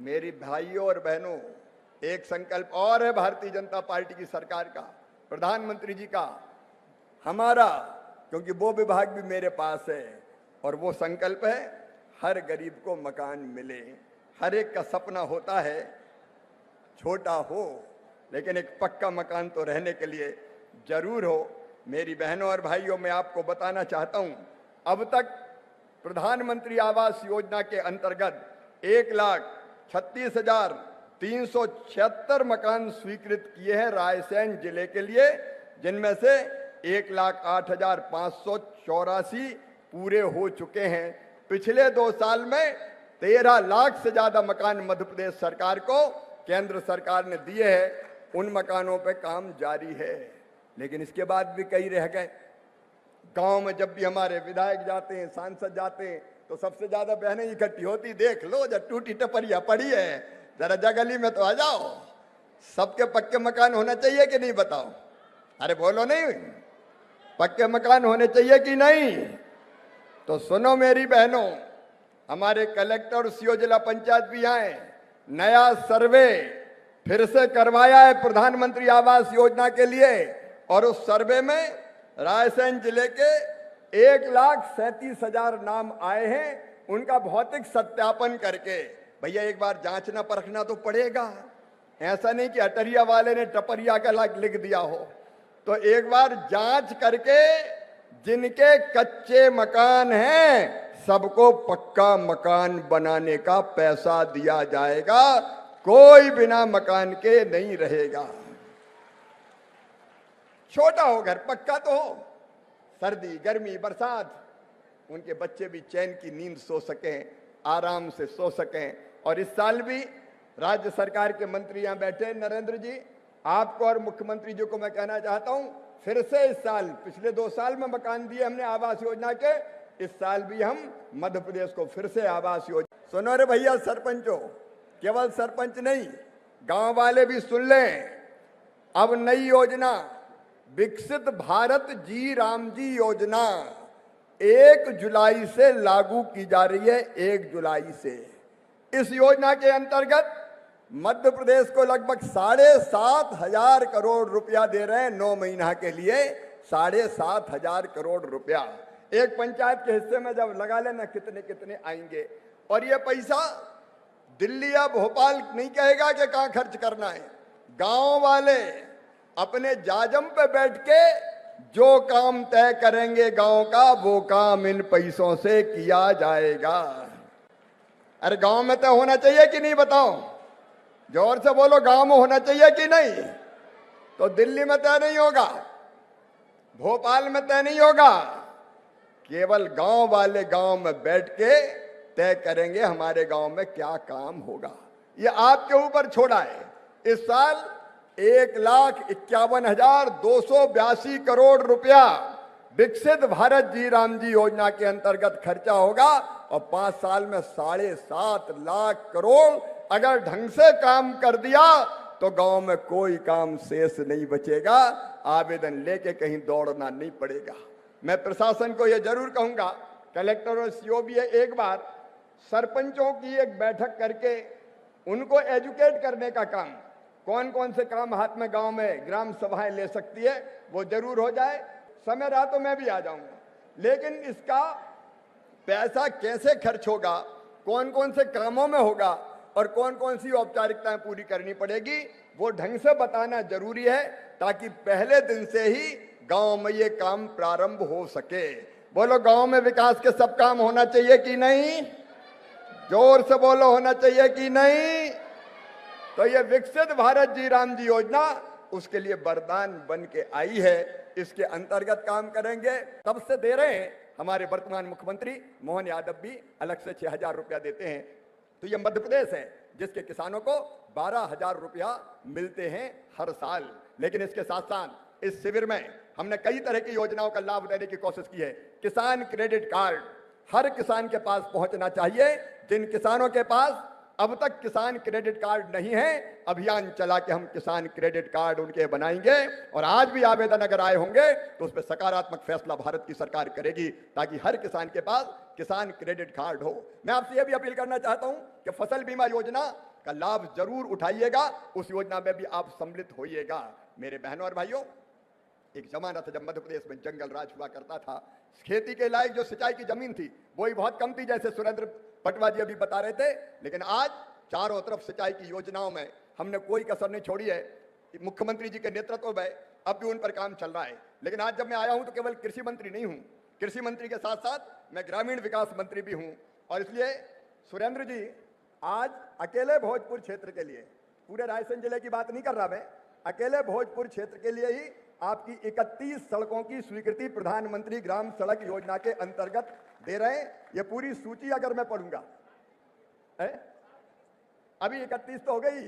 मेरी भाइयों और बहनों, एक संकल्प और है भारतीय जनता पार्टी की सरकार का, प्रधानमंत्री जी का, हमारा, क्योंकि वो विभाग भी मेरे पास है, और वो संकल्प है हर गरीब को मकान मिले। हर एक का सपना होता है छोटा हो, लेकिन एक पक्का मकान तो रहने के लिए जरूर हो। मेरी बहनों और भाइयों, मैं आपको बताना चाहता हूं, अब तक प्रधानमंत्री आवास योजना के अंतर्गत 1,36,376 मकान स्वीकृत किए हैं रायसेन जिले के लिए, जिनमें से 1,08,584 पूरे हो चुके हैं। पिछले 2 साल में 13 लाख से ज्यादा मकान मध्य प्रदेश सरकार को केंद्र सरकार ने दिए हैं। उन मकानों पे काम जारी है, लेकिन इसके बाद भी कई रह गए। गांव में जब भी हमारे विधायक जाते हैं, सांसद जाते हैं, तो सबसे ज्यादा बहनें इकट्ठी होती, देख लो जब टूटी टपरिया पड़ी है, जरा जगली में तो आ जाओ। सबके पक्के मकान होना चाहिए कि नहीं, बताओ? अरे बोलो नहीं, पक्के मकान होने चाहिए कि नहीं? तो सुनो मेरी बहनों, हमारे कलेक्टर सीओ जिला पंचायत भी आए, नया सर्वे फिर से करवाया है प्रधानमंत्री आवास योजना के लिए, और उस सर्वे में रायसेन जिले के 1,37,000 नाम आए हैं। उनका भौतिक सत्यापन करके, भैया एक बार जांचना परखना तो पड़ेगा, ऐसा नहीं कि अटरिया वाले ने टपरिया का लिख दिया हो। तो एक बार जांच करके जिनके कच्चे मकान हैं सबको पक्का मकान बनाने का पैसा दिया जाएगा, कोई बिना मकान के नहीं रहेगा। छोटा हो घर, पक्का तो हो, सर्दी गर्मी बरसात उनके बच्चे भी चैन की नींद सो सकें, आराम से सो सकें। और इस साल भी राज्य सरकार के मंत्री यहां बैठे, नरेंद्र जी, आपको और मुख्यमंत्री जी को मैं कहना चाहता हूं, फिर से इस साल, पिछले 2 साल में मकान दिए हमने आवास योजना के, इस साल भी हम मध्य प्रदेश को फिर से आवास योजना। सुनो रे भैया सरपंचों, केवल सरपंच नहीं, गांव वाले भी सुन लें। अब नई योजना विकसित भारत जी राम जी योजना 1 जुलाई से लागू की जा रही है। 1 जुलाई से इस योजना के अंतर्गत मध्य प्रदेश को लगभग 7,500 करोड़ रुपया दे रहे हैं। 9 महीना के लिए 7,500 करोड़ रुपया एक पंचायत के हिस्से में जब लगा लेना, कितने कितने आएंगे। और ये पैसा दिल्ली या भोपाल नहीं कहेगा कि कहां खर्च करना है, गांव वाले अपने जाजम पे बैठ के जो काम तय करेंगे गांव का, वो काम इन पैसों से किया जाएगा। अरे गांव में तय होना चाहिए कि नहीं, बताओ? जोर से बोलो, गांव में होना चाहिए कि नहीं? तो दिल्ली में तय नहीं होगा, भोपाल में तय नहीं होगा, केवल गांव वाले गांव में बैठ के तय करेंगे हमारे गांव में क्या काम होगा। ये आपके ऊपर छोड़ा है। इस साल 1,51,282 करोड़ रुपया विकसित भारत जी राम जी योजना के अंतर्गत खर्चा होगा, और 5 साल में 7.5 लाख करोड़ अगर ढंग से काम कर दिया तो गांव में कोई काम शेष नहीं बचेगा। आवेदन लेके कहीं दौड़ना नहीं पड़ेगा। मैं प्रशासन को यह जरूर कहूंगा, कलेक्टर और सीओ भी है, एक बार सरपंचों की एक बैठक करके उनको एजुकेट करने का काम, कौन कौन से काम हाथ में गांव में ग्राम सभाएं ले सकती है, वो जरूर हो जाए। समय रहा तो मैं भी आ जाऊंगा, लेकिन इसका पैसा कैसे खर्च होगा, कौन कौन से कामों में होगा और कौन कौन सी औपचारिकताएं पूरी करनी पड़ेगी, वो ढंग से बताना जरूरी है, ताकि पहले दिन से ही गांव में ये काम प्रारंभ हो सके। बोलो, गांव में विकास के सब काम होना चाहिए कि नहीं? जोर से बोलो, होना चाहिए कि नहीं? तो ये विकसित भारत जी राम जी योजना उसके लिए वरदान बन के आई है। इसके अंतर्गत काम करेंगे। तब से दे रहे हैं, हमारे वर्तमान मुख्यमंत्री मोहन यादव भी अलग से 6,000 रुपया देते हैं। तो ये मध्य प्रदेश है जिसके किसानों को 12,000 रुपया मिलते हैं हर साल। लेकिन इसके साथ साथ इस शिविर में हमने कई तरह की योजनाओं का लाभ देने की कोशिश की है। किसान क्रेडिट कार्ड हर किसान के पास पहुंचना चाहिए। जिन किसानों के पास अब तक किसान क्रेडिट कार्ड नहीं है, अभियान चला के हम किसान क्रेडिट कार्ड उनके बनाएंगे। और आज भी आवेदन अगर आए होंगे तो उस पर सकारात्मक फैसला भारत की सरकार करेगी, ताकि हर किसान के पास किसान क्रेडिट कार्ड हो। मैं आपसे यह भी अपील करना चाहता हूं कि फसल बीमा योजना का लाभ जरूर उठाइएगा, उस योजना में भी आप सम्मिलित होइएगा। मेरे बहनों और भाइयों, एक जमाना था जब मध्य प्रदेश में जंगल राज हुआ करता था। खेती के लायक जो सिंचाई की जमीन थी वो ही बहुत कम थी, जैसे सुरेंद्र पटवा जी अभी बता रहे थे। लेकिन आज चारों तरफ सिंचाई की योजनाओं में हमने कोई कसर नहीं छोड़ी है। मुख्यमंत्री जी के नेतृत्व में अब भी उन पर काम चल रहा है। लेकिन आज जब मैं आया हूं तो केवल कृषि मंत्री नहीं हूं, कृषि मंत्री के साथ साथ मैं ग्रामीण विकास मंत्री भी हूं। और इसलिए सुरेंद्र जी, आज अकेले भोजपुर क्षेत्र के लिए, पूरे रायसेन जिले की बात नहीं कर रहा मैं, अकेले भोजपुर क्षेत्र के लिए ही आपकी 31 सड़कों की स्वीकृति प्रधानमंत्री ग्राम सड़क योजना के अंतर्गत दे रहे हैं। ये पूरी सूची अगर मैं पढ़ूंगा, अभी 31 तो हो गई,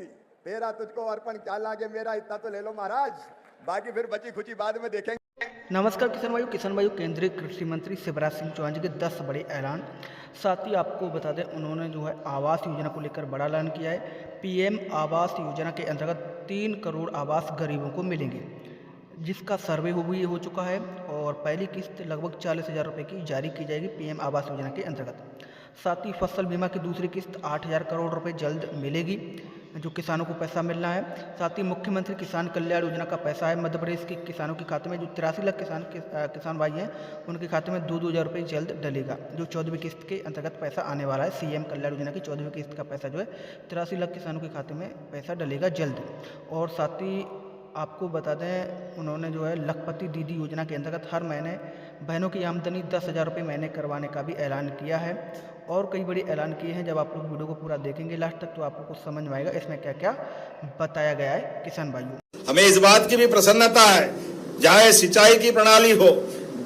13 तुझको अर्पण क्या लागे मेरा, इतना तो ले लो महाराज, बाकी फिर बची खुची बाद में देखेंगे। नमस्कार किसान भाइयों, केंद्रीय कृषि मंत्री शिवराज सिंह चौहान जी के 10 बड़े ऐलान। साथ ही आपको बता दें, उन्होंने जो है आवास योजना को लेकर बड़ा ऐलान किया है। पीएम आवास योजना के अंतर्गत 3 करोड़ आवास गरीबों को मिलेंगे, जिसका सर्वे भी हो चुका है और पहली किस्त लगभग 40,000 रुपये की जारी की जाएगी पीएम आवास योजना के अंतर्गत। साथ ही फसल बीमा की दूसरी किस्त 8,000 करोड़ रुपए जल्द मिलेगी, जो किसानों को पैसा मिलना है। साथ ही मुख्यमंत्री किसान कल्याण योजना का पैसा है मध्य प्रदेश के किसानों के खाते में, जो 83 लाख किसान भाई हैं उनके खाते में 2-2 हज़ार रुपये जल्द डलेगा, जो 14वीं किस्त के अंतर्गत पैसा आने वाला है। सीएम कल्याण योजना की 14वीं किस्त का पैसा जो है 83 लाख किसानों के खाते में पैसा डलेगा जल्द। और साथ ही आपको बता दें, उन्होंने जो है लखपति दीदी योजना के अंतर्गत हर महीने बहनों की आमदनी 10,000 रुपये महीने करवाने का भी ऐलान किया है और कई बड़े ऐलान किए हैं। जब आप लोग वीडियो को पूरा देखेंगे लास्ट तक तो आपको कुछ समझ में आएगा इसमें क्या क्या बताया गया है। किसान भाइयों, हमें इस बात की भी प्रसन्नता है, चाहे सिंचाई की प्रणाली हो,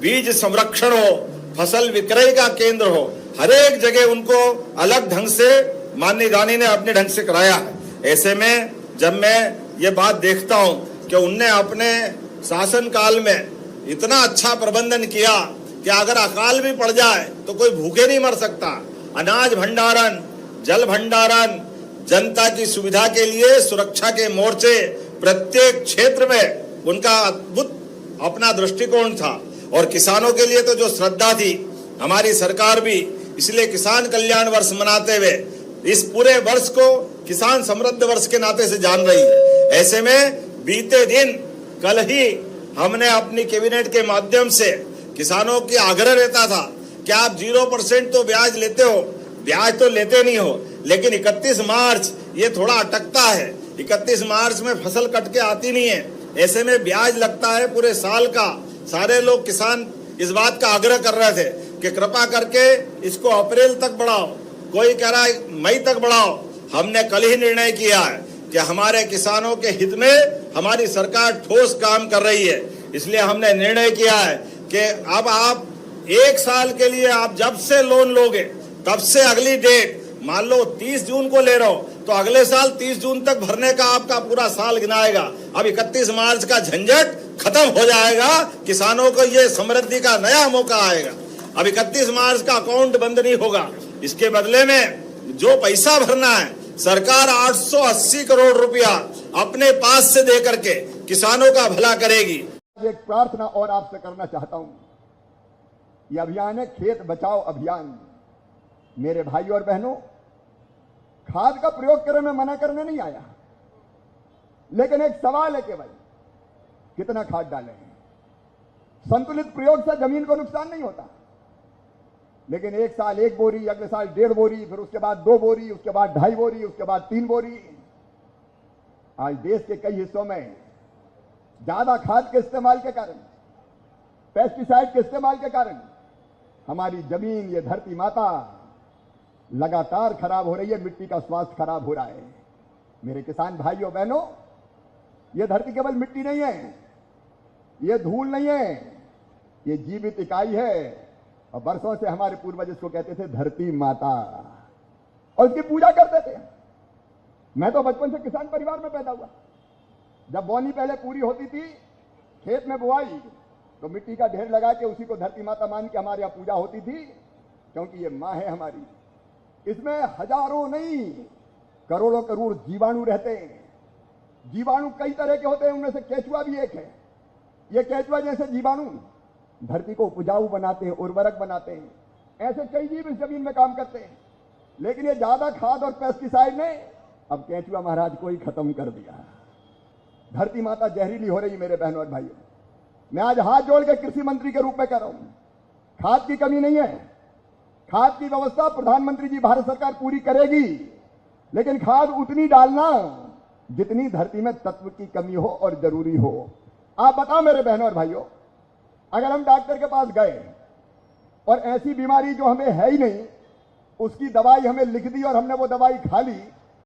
बीज संरक्षण हो, फसल विक्रय का केंद्र हो, हर एक जगह उनको अलग ढंग से माननीय दानी ने अपने ढंग से कराया है। ऐसे में जब मैं ये बात देखता हूँ कि उनने अपने शासन काल में इतना अच्छा प्रबंधन किया कि अगर अकाल भी पड़ जाए तो कोई भूखे नहीं मर सकता। अनाज भंडारण, जल भंडारण, जनता की सुविधा के लिए सुरक्षा के मोर्चे, प्रत्येक क्षेत्र में उनका अद्भुत अपना दृष्टिकोण था। और किसानों के लिए तो जो श्रद्धा थी, हमारी सरकार भी इसलिए किसान कल्याण वर्ष मनाते हुए इस पूरे वर्ष को किसान समृद्ध वर्ष के नाते से जान रही है। ऐसे में बीते दिन कल ही हमने अपनी कैबिनेट के माध्यम से किसानों की आग्रह रहता था कि आप 0% तो ब्याज लेते हो, ब्याज तो लेते नहीं हो, लेकिन 31 मार्च ये थोड़ा अटकता है। 31 मार्च में फसल कट के आती नहीं है, ऐसे में ब्याज लगता है पूरे साल का। सारे लोग किसान इस बात का आग्रह कर रहे थे कि कृपा करके इसको अप्रैल तक बढ़ाओ, कोई कह रहा है मई तक बढ़ाओ। हमने कल ही निर्णय किया है कि हमारे किसानों के हित में हमारी सरकार ठोस काम कर रही है, इसलिए हमने निर्णय किया है कि अब आप 1 साल के लिए आप जब से लोन लोगे तब से अगली डेट, मान लो 30 जून को ले रहे हो तो अगले साल 30 जून तक भरने का आपका पूरा साल गिनाएगा। अब 31 मार्च का झंझट खत्म हो जाएगा, किसानों को ये समृद्धि का नया मौका आएगा। अब 31 मार्च का अकाउंट बंद नहीं होगा, इसके बदले में जो पैसा भरना है सरकार 880 करोड़ रुपया अपने पास से दे करके किसानों का भला करेगी। एक प्रार्थना और आपसे करना चाहता हूं, यह अभियान है खेत बचाओ अभियान। मेरे भाइयों और बहनों, खाद का प्रयोग करने में मना करने नहीं आया, लेकिन एक सवाल है केवल कितना खाद डालें। संतुलित प्रयोग से जमीन को नुकसान नहीं होता, लेकिन 1 साल 1 बोरी, अगले साल 1.5 बोरी, फिर उसके बाद 2 बोरी, उसके बाद 2.5 बोरी, उसके बाद 3 बोरी। आज देश के कई हिस्सों में ज्यादा खाद के इस्तेमाल के कारण, पेस्टिसाइड के इस्तेमाल के कारण हमारी जमीन, ये धरती माता लगातार खराब हो रही है, मिट्टी का स्वास्थ्य खराब हो रहा है। मेरे किसान भाइयों बहनों, ये धरती केवल मिट्टी नहीं है, ये धूल नहीं है, ये जीवित इकाई है। और बरसों से हमारे पूर्वज इसको कहते थे धरती माता, और इसकी पूजा करते थे। मैं तो बचपन से किसान परिवार में पैदा हुआ। जब बोनी पहले पूरी होती थी, खेत में बुआई, तो मिट्टी का ढेर लगा के उसी को धरती माता मान के हमारे यहाँ पूजा होती थी, क्योंकि ये माँ है हमारी। इसमें हजारों नहीं करोड़ों करोड़ जीवाणु रहते हैं। जीवाणु कई तरह के होते हैं, उनमें से केचुआ भी एक है। ये केचुआ जैसे जीवाणु धरती को उपजाऊ बनाते हैं, उर्वरक बनाते हैं। ऐसे कई जीव इस जमीन में काम करते हैं, लेकिन ये ज्यादा खाद और पेस्टिसाइड ने अब केंचुआ महाराज को ही खत्म कर दिया। धरती माता जहरीली हो रही मेरे बहनों और भाइयों। मैं आज हाथ जोड़ के कृषि मंत्री के रूप में कह रहा हूं, खाद की कमी नहीं है। खाद की व्यवस्था प्रधानमंत्री जी भारत सरकार पूरी करेगी, लेकिन खाद उतनी डालना जितनी धरती में तत्व की कमी हो और जरूरी हो। आप बताओ मेरे बहनों और भाइयों, अगर हम डॉक्टर के पास गए और ऐसी बीमारी जो हमें है ही नहीं, उसकी दवाई हमें लिख दी और हमने वो दवाई खा ली,